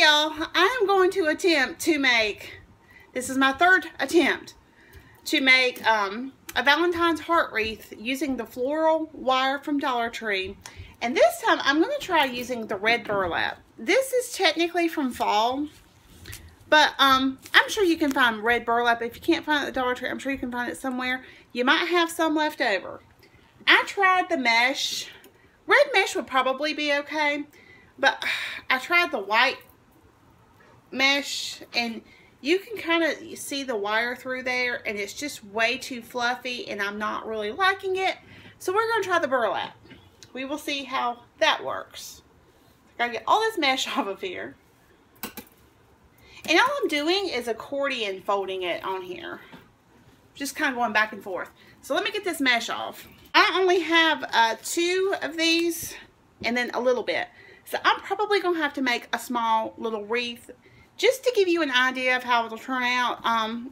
y'all, I am going to attempt to make, this is my third attempt, to make a Valentine's heart wreath using the floral wire from Dollar Tree. And this time I'm going to try using the red burlap. This is technically from fall, but I'm sure you can find red burlap. If you can't find it at the Dollar Tree, I'm sure you can find it somewhere. You might have some left over. I tried the mesh. Red mesh would probably be okay, but I tried the white mesh, and you can kind of see the wire through there, and it's just way too fluffy, and I'm not really liking it. So we're going to try the burlap. We will see how that works. I gotta get all this mesh off of here. And all I'm doing is accordion folding it on here. Just kind of going back and forth. So let me get this mesh off. I only have 2 of these and then a little bit. So I'm probably going to have to make a small little wreath just to give you an idea of how it'll turn out.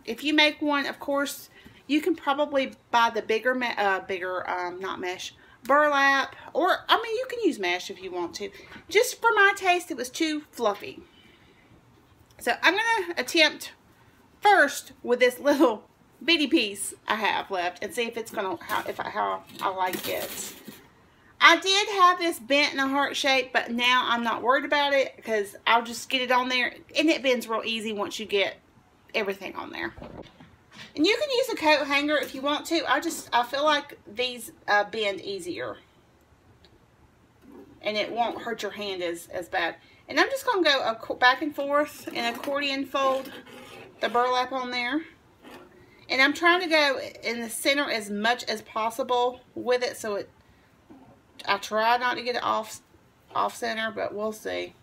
If you make one, of course, you can probably buy the bigger, not mesh, burlap. Or, I mean, you can use mesh if you want to. Just for my taste, it was too fluffy. So I'm going to attempt first with this little bitty piece I have left and see if it's going to, how I like it. I did have this bent in a heart shape, but now I'm not worried about it because I'll just get it on there, and it bends real easy once you get everything on there. And you can use a coat hanger if you want to. I feel like these bend easier, and it won't hurt your hand as bad. And I'm just going to go back and forth and accordion fold the burlap on there. And I'm trying to go in the center as much as possible with it, so I try not to get it off center, but we'll see.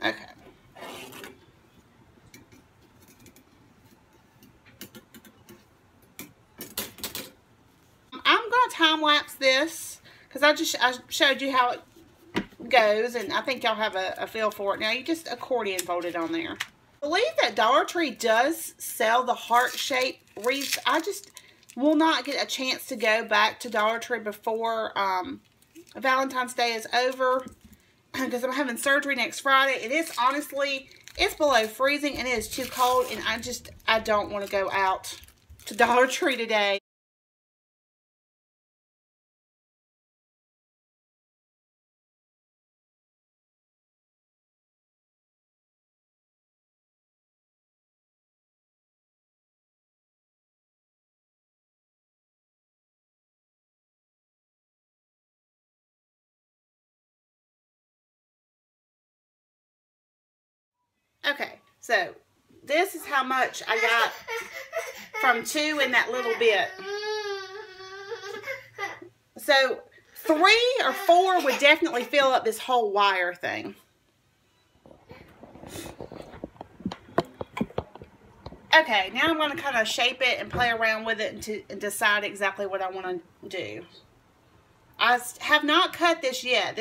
Okay. I'm going to time lapse this because I showed you how it goes, and I think y'all have a feel for it. Now you just accordion fold it on there. I believe that Dollar Tree does sell the heart shape wreaths. I just will not get a chance to go back to Dollar Tree before Valentine's Day is over because I'm having surgery next Friday. It is honestly, it's below freezing and it is too cold, and I don't want to go out to Dollar Tree today. Okay, so this is how much I got from 2 in that little bit. So 3 or 4 would definitely fill up this whole wire thing. Okay, now I'm going to kind of shape it and play around with it and decide exactly what I want to do. I have not cut this yet.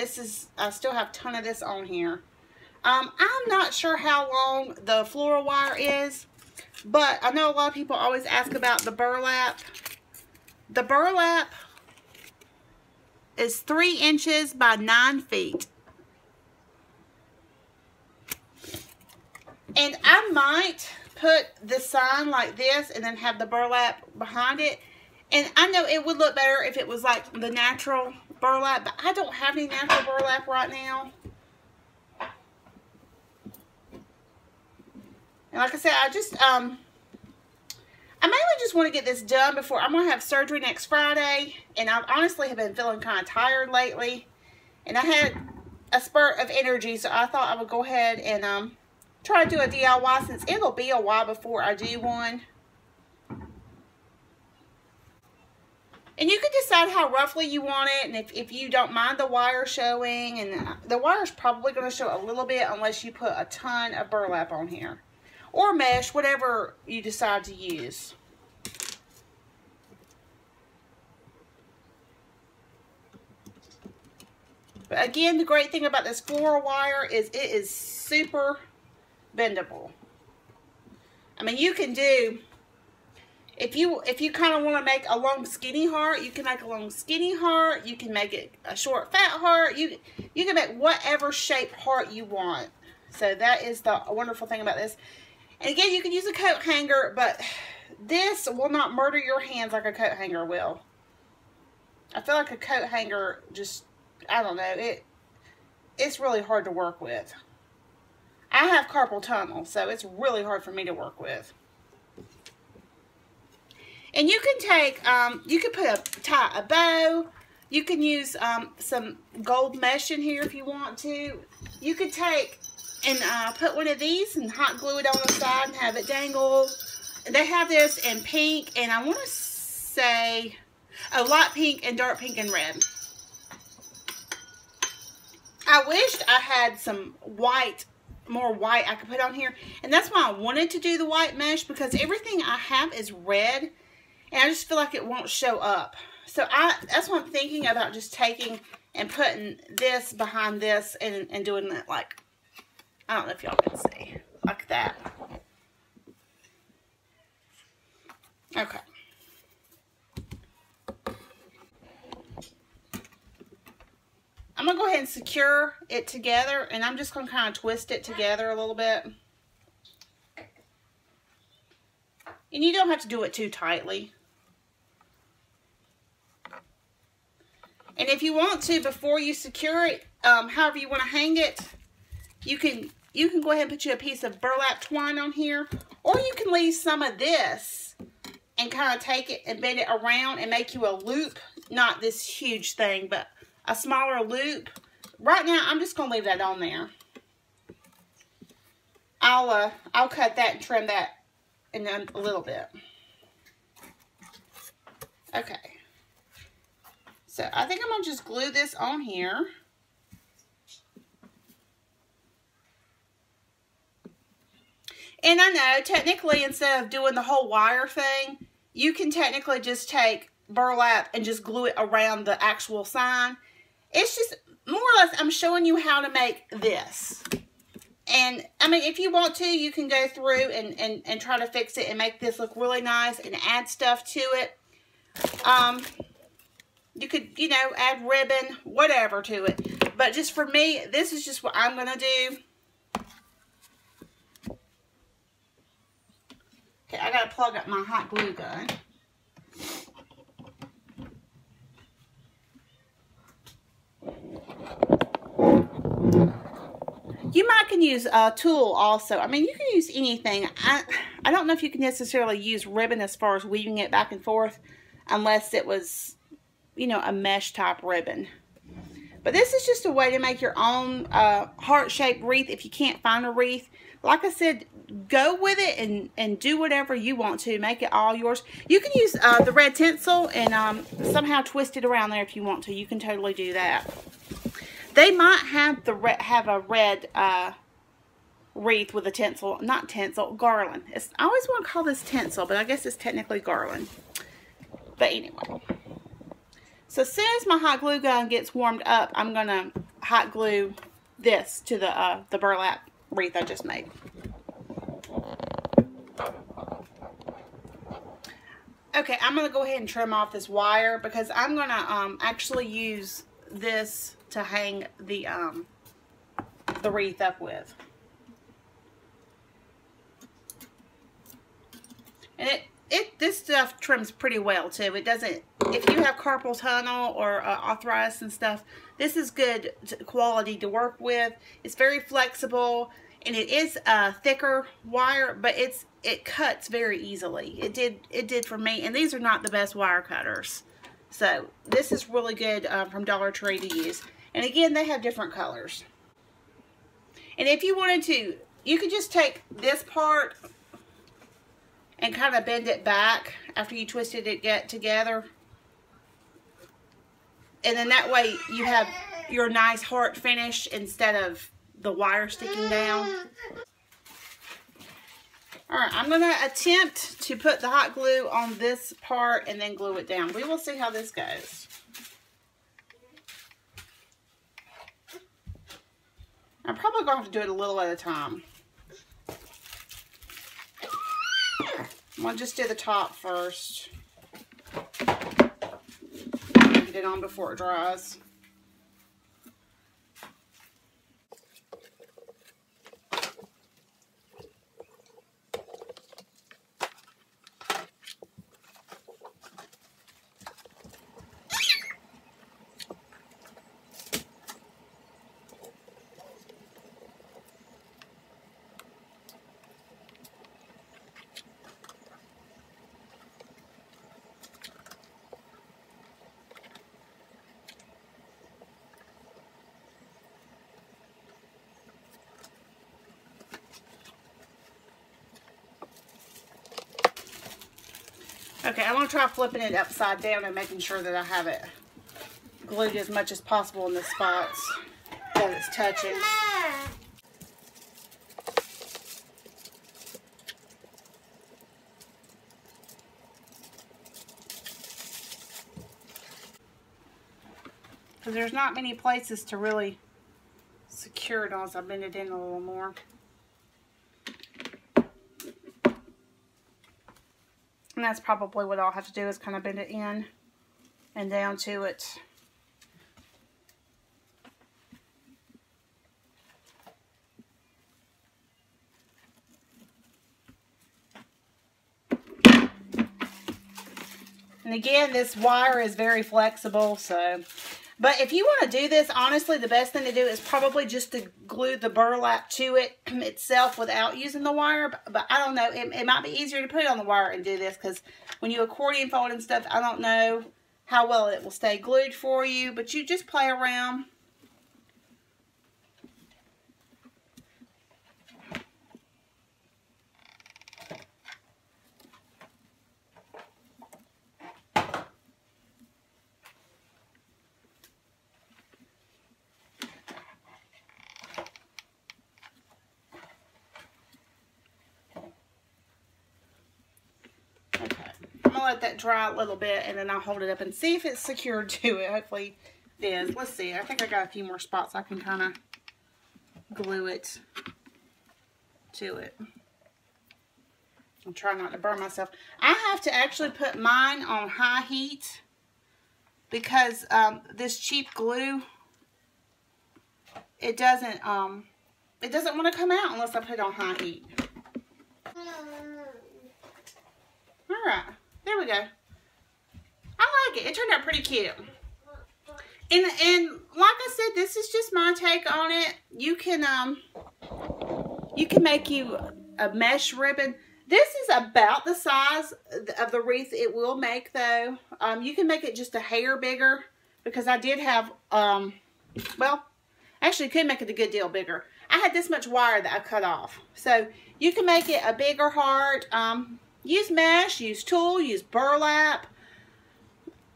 I still have a ton of this on here. I'm not sure how long the floral wire is, but I know a lot of people always ask about the burlap. The burlap is 3 inches by 9 feet. And I might put the sign like this and then have the burlap behind it. And I know it would look better if it was like the natural burlap, but I don't have any natural burlap right now. And like I said, I mainly just want to get this done before I'm going to have surgery next Friday. And I honestly have been feeling kind of tired lately. And I had a spurt of energy, so I thought I would go ahead and try to do a DIY since it'll be a while before I do one. And you can decide how roughly you want it, and if you don't mind the wire showing. And the wire's probably going to show a little bit unless you put a ton of burlap on here. Or mesh, whatever you decide to use. But again, the great thing about this floral wire is it is super bendable. I mean, you can do If you kind of want to make a long skinny heart, you can make a long skinny heart. You can make it a short fat heart. You can make whatever shape heart you want. So that is the wonderful thing about this. And again, you can use a coat hanger, but this will not murder your hands like a coat hanger will. I feel like a coat hanger just, I don't know, it's really hard to work with. I have carpal tunnel, so it's really hard for me to work with. And you can take, you can tie a bow. You can use some gold mesh in here if you want to. You could take and put one of these and hot glue it on the side and have it dangle. They have this in pink, and I want to say, light pink and dark pink and red. I wished I had some white, more white I could put on here, and that's why I wanted to do the white mesh, because everything I have is red. And I just feel like it won't show up. So that's what I'm thinking about, just taking and putting this behind this and doing it like, I don't know if y'all can see, like that. Okay. I'm going to go ahead and secure it together, and I'm just going to kind of twist it together a little bit. And you don't have to do it too tightly. And if you want to, before you secure it, however you want to hang it, you can go ahead and put you a piece of burlap twine on here. Or you can leave some of this and kind of take it and bend it around and make you a loop. Not this huge thing, but a smaller loop. Right now, I'm just going to leave that on there. I'll cut that and trim that in a little bit. Okay. So I think I'm going to just glue this on here. And I know, technically, instead of doing the whole wire thing, you can technically just take burlap and just glue it around the actual sign. It's just, more or less, I'm showing you how to make this. And, I mean, if you want to, you can go through and try to fix it and make this look really nice and add stuff to it. You could, you know, add ribbon, whatever to it. But just for me, this is just what I'm going to do. Okay, I got to plug up my hot glue gun. You might can use a tulle also. I mean, you can use anything. I don't know if you can necessarily use ribbon as far as weaving it back and forth, unless it was, you know, a mesh type ribbon. But this is just a way to make your own heart-shaped wreath if you can't find a wreath. Like I said, go with it and do whatever you want to. Make it all yours. You can use the red tinsel and somehow twist it around there if you want to. You can totally do that. They might have a red wreath with a tinsel, not tinsel, garland. I always want to call this tinsel, but I guess it's technically garland. But anyway. So as soon as my hot glue gun gets warmed up, I'm going to hot glue this to the burlap wreath I just made. Okay, I'm going to go ahead and trim off this wire because I'm going to actually use this to hang the wreath up with. And this stuff trims pretty well too. It doesn't, if you have carpal tunnel or arthritis and stuff, this is good quality to work with. It's very flexible, and it is a thicker wire, but it cuts very easily. It did for me, and these are not the best wire cutters. So this is really good from Dollar Tree to use. And again, they have different colors. And if you wanted to, you could just take this part and kind of bend it back after you twisted it together. And then that way you have your nice heart finish instead of the wire sticking down. Alright, I'm going to attempt to put the hot glue on this part and then glue it down. We will see how this goes. I'm probably going to have to do it a little at a time. I'm going to just do the top first. Get it on before it dries. Okay, I'm going to try flipping it upside down and making sure that I have it glued as much as possible in the spots that it's touching. Because there's not many places to really secure it on, so I bend it in a little more. And that's probably what I'll have to do, is kind of bend it in and down to it. And again, this wire is very flexible, so. But if you want to do this, honestly, the best thing to do is probably just to glue the burlap to it itself without using the wire. But I don't know. It might be easier to put it on the wire and do this, because when you accordion fold and stuff, I don't know how well it will stay glued for you. But you just play around. Let that dry a little bit, and then I'll hold it up and see if it's secured to it. Hopefully it is. Let's see. I think I got a few more spots I can kind of glue it to it. I'm trying not to burn myself. I have to actually put mine on high heat because this cheap glue, it doesn't want to come out unless I put it on high heat. All right. There we go. I like it. It turned out pretty cute. And like I said, this is just my take on it. You can make you a mesh ribbon. This is about the size of the wreath it will make, though. You can make it just a hair bigger, because I did have well, actually you could make it a good deal bigger. I had this much wire that I cut off. So you can make it a bigger heart. Use mesh, use tulle, use burlap.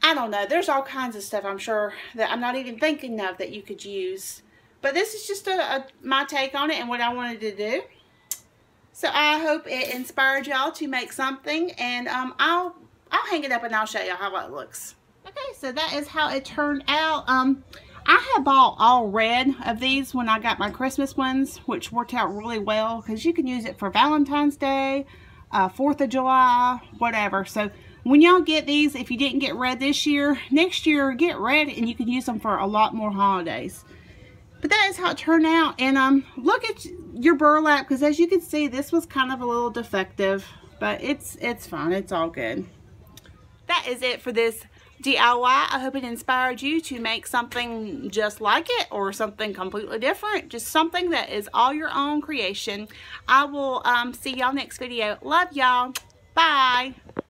I don't know. There's all kinds of stuff, I'm sure, that I'm not even thinking of that you could use. But this is just my take on it and what I wanted to do. So I hope it inspired y'all to make something. And I'll hang it up and I'll show y'all how it looks. Okay, so that is how it turned out. I had bought all red of these when I got my Christmas ones, which worked out really well because you can use it for Valentine's Day, 4th of July, whatever. So when y'all get these, if you didn't get red this year, next year get red and you can use them for a lot more holidays. But that is how it turned out. And look at your burlap, because as you can see, this was kind of a little defective, but it's fine. It's all good. That is it for this DIY. I hope it inspired you to make something just like it or something completely different. Just something that is all your own creation. I will see y'all next video. Love y'all. Bye.